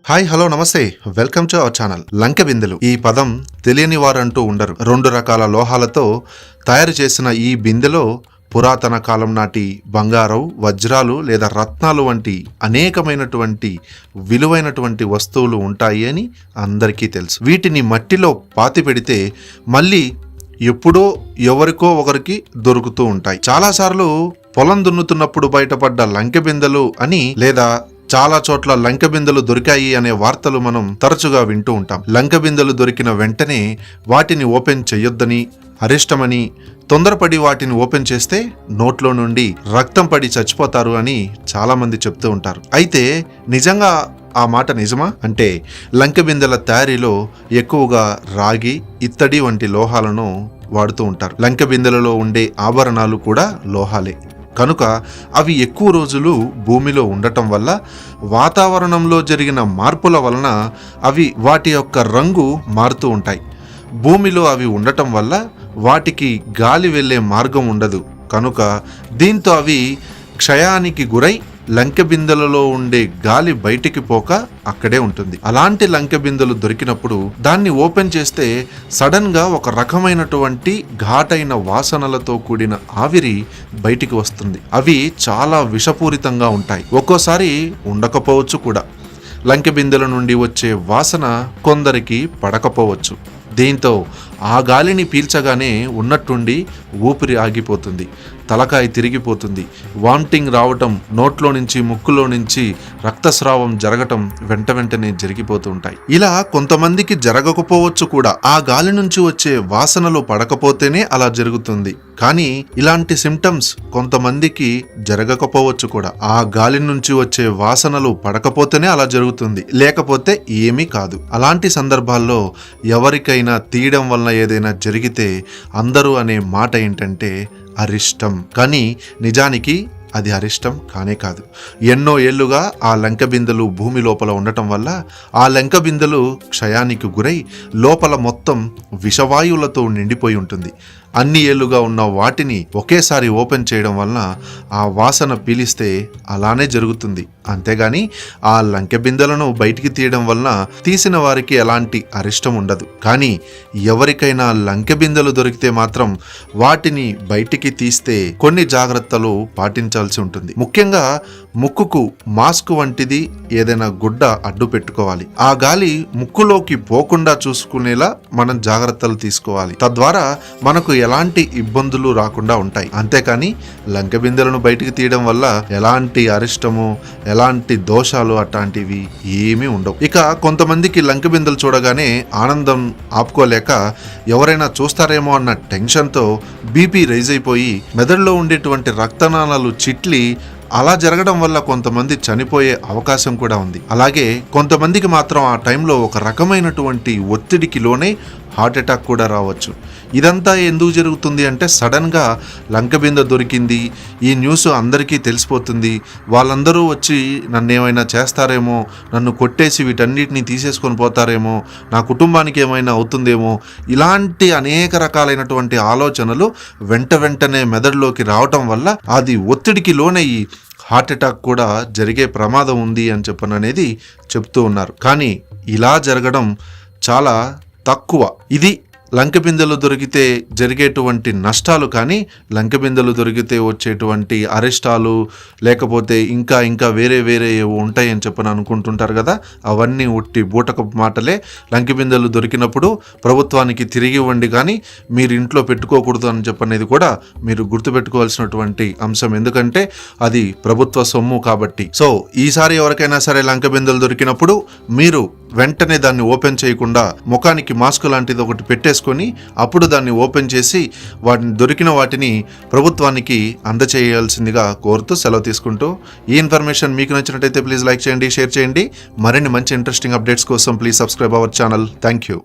Hi hello నమస్తే, welcome to our channel. లంకె బిందెలు ఈ పదం తెలియని వారంటూ ఉండరు. 2 రకాల లోహాలతో తయారు చేసిన ఈ బిందెలో పురాతన కాలం నాటి బంగారం, వజ్రాలు లేదా రత్నాలు వంటి అనేకమైనటువంటి విలువైనటువంటి వస్తువులు ఉంటాయి అని అందరికీ తెలుసు. వీటిని మట్టిలో పాతి పెడితే మళ్ళీ ఎప్పుడో ఎవరికో ఒకరికి దొరుకుతూ ఉంటాయి. చాలాసార్లు పొలం దున్నుతున్నప్పుడు బయటపడ్డ లంకె బిందెలు అని లేదా చాలా చోట్ల లంకె బిందెలు దొరికాయి అనే వార్తలు మనం తరచుగా వింటూ ఉంటాం. లంకె బిందెలు దొరికిన వెంటనే వాటిని ఓపెన్ చేయొద్దని, అరిష్టమని, తొందరపడి వాటిని ఓపెన్ చేస్తే నోట్లో నుండి రక్తం పడి చచ్చిపోతారు అని చాలా మంది చెప్తూ ఉంటారు. అయితే నిజంగా ఆ మాట నిజమా అంటే లంకె బిందెల తయారీలో ఎక్కువగా రాగి, ఇత్తడి వంటి లోహాలను వాడుతూ ఉంటారు. లంకె బిందెలలో ఉండే ఆభరణాలు కూడా లోహాలే కనుక అవి ఎక్కువ రోజులు భూమిలో ఉండటం వల్ల వాతావరణంలో జరిగిన మార్పుల వలన అవి వాటి యొక్క రంగు మారుతూ ఉంటాయి. భూమిలో అవి ఉండటం వల్ల వాటికి గాలి వెళ్ళే మార్గం ఉండదు కనుక దీంతో అవి క్షయానికి గురై లంకె బిందెలలో ఉండే గాలి బయటికి పోక అక్కడే ఉంటుంది. అలాంటి లంకె బిందెలు దొరికినప్పుడు దాన్ని ఓపెన్ చేస్తే సడన్ గా ఒక రకమైనటువంటి ఘాటైన వాసనలతో కూడిన ఆవిరి బయటికి వస్తుంది. అవి చాలా విషపూరితంగా ఉంటాయి. ఒక్కోసారి ఉండకపోవచ్చు కూడా. లంకె బిందెల నుండి వచ్చే వాసన కొందరికి పడకపోవచ్చు. దీంతో ఆ గాలిని పీల్చగానే ఉన్నట్టుండి ఊపిరి ఆగిపోతుంది, తలకాయ తిరిగిపోతుంది, వామిటింగ్ రావటం, నోట్లో నుంచి ముక్కులో నుంచి రక్తస్రావం జరగటం వెంటనే జరిగిపోతూ ఉంటాయి. ఇలా కొంతమందికి జరగకపోవచ్చు కూడా. ఆ గాలి నుంచి వచ్చే వాసనలు పడకపోతేనే అలా జరుగుతుంది. కానీ ఇలాంటి సిమ్టమ్స్ కొంతమందికి జరగకపోవచ్చు కూడా. ఆ గాలి నుంచి వచ్చే వాసనలు పడకపోతేనే అలా జరుగుతుంది, లేకపోతే ఏమీ కాదు. అలాంటి సందర్భాల్లో ఎవరికైనా తీయడం వలన ఏదైనా జరిగితే అందరూ అనే మాట ఏంటంటే అరిష్టం. కానీ నిజానికి అది అరిష్టం కానే కాదు. ఎన్నో ఏళ్లుగా ఆ లంకె బిందెలు భూమి లోపల ఉండటం వల్ల ఆ లంకె బిందెలు క్షయానికి గురై లోపల మొత్తం విషవాయువులతో నిండిపోయి ఉంటుంది. అన్ని ఏళ్లుగా ఉన్న వాటిని ఒకేసారి ఓపెన్ చేయడం వలన ఆ వాసన పీలిస్తే అలానే జరుగుతుంది. అంతేగాని ఆ లంకె బిందెలను బయటికి తీయడం వలన తీసిన వారికి ఎలాంటి అరిష్టం ఉండదు. కానీ ఎవరికైనా లంకె బిందెలు దొరికితే మాత్రం వాటిని బయటికి తీస్తే కొన్ని జాగ్రత్తలు పాటించాల్సి ఉంటుంది. ముఖ్యంగా ముక్కుకు మాస్క్ వంటిది ఏదైనా గుడ్డ అడ్డు పెట్టుకోవాలి. ఆ గాలి ముక్కులోకి పోకుండా చూసుకునేలా మనం జాగ్రత్తలు తీసుకోవాలి. తద్వారా మనకు ఎలాంటి ఇబ్బందులు రాకుండా ఉంటాయి. అంతేకాని లంకె బిందెలను బయటికి తీయడం వల్ల ఎలాంటి అరిష్టము, ఎలాంటి దోషాలు అట్లాంటివి ఏమీ ఉండవు. ఇక కొంతమందికి లంకె బిందెలు చూడగానే ఆనందం ఆపుకోలేక ఎవరైనా చూస్తారేమో అన్న టెన్షన్తో బీపీ రైజ్ అయిపోయి మెదడులో ఉండేటువంటి రక్తనాళాలు చిట్లి అలా జరగడం వల్ల కొంతమంది చనిపోయే అవకాశం కూడా ఉంది. అలాగే కొంతమందికి మాత్రం ఆ టైంలో ఒక రకమైనటువంటి ఒత్తిడికి లోనే హార్ట్ అటాక్ కూడా రావచ్చు. ఇదంతా ఎందుకు జరుగుతుంది అంటే సడన్గా లంకె బిందె దొరికింది, ఈ న్యూస్ అందరికీ తెలిసిపోతుంది, వాళ్ళందరూ వచ్చి నన్ను ఏమైనా చేస్తారేమో, నన్ను కొట్టేసి వీటన్నిటిని తీసేసుకొని పోతారేమో, నా కుటుంబానికి ఏమైనా అవుతుందేమో, ఇలాంటి అనేక రకాలైనటువంటి ఆలోచనలు వెంటనే మెదడులోకి రావటం వల్ల అది ఒత్తిడికి లోనయ్యి హార్ట్ అటాక్ కూడా జరిగే ప్రమాదం ఉంది అని చెప్పననేది చెప్తూ ఉన్నారు. కానీ ఇలా జరగడం చాలా తక్కువ. ఇది లంకె బిందెలు దొరికితే జరిగేటువంటి నష్టాలు. కానీ లంకె బిందెలు దొరికితే వచ్చేటువంటి అరిష్టాలు లేకపోతే ఇంకా వేరే ఉంటాయని చెప్పని అనుకుంటుంటారు కదా, అవన్నీ ఉట్టి బూటకపు మాటలే. లంకె బిందెలు దొరికినప్పుడు ప్రభుత్వానికి తిరిగి ఇవ్వండి, కానీ మీరు ఇంట్లో పెట్టుకోకూడదు అని చెప్పనేది కూడా మీరు గుర్తుపెట్టుకోవాల్సినటువంటి అంశం. ఎందుకంటే అది ప్రభుత్వ సొమ్ము కాబట్టి. సో ఈసారి ఎవరికైనా సరే లంకె బిందెలు దొరికినప్పుడు మీరు వెంటనే దాన్ని ఓపెన్ చేయకుండా ముఖానికి మాస్క్ లాంటిది ఒకటి పెట్టేసుకొని అప్పుడు దాన్ని ఓపెన్ చేసి దొరికిన వాటిని ప్రభుత్వానికి అందచేయాల్సిందిగా కోరుతూ సెలవు తీసుకుంటూ, ఈ ఇన్ఫర్మేషన్ మీకు నచ్చినట్టయితే ప్లీజ్ లైక్ చేయండి, షేర్ చేయండి. మరిన్ని మంచి ఇంట్రెస్టింగ్ అప్డేట్స్ కోసం please subscribe our channel. Thank you.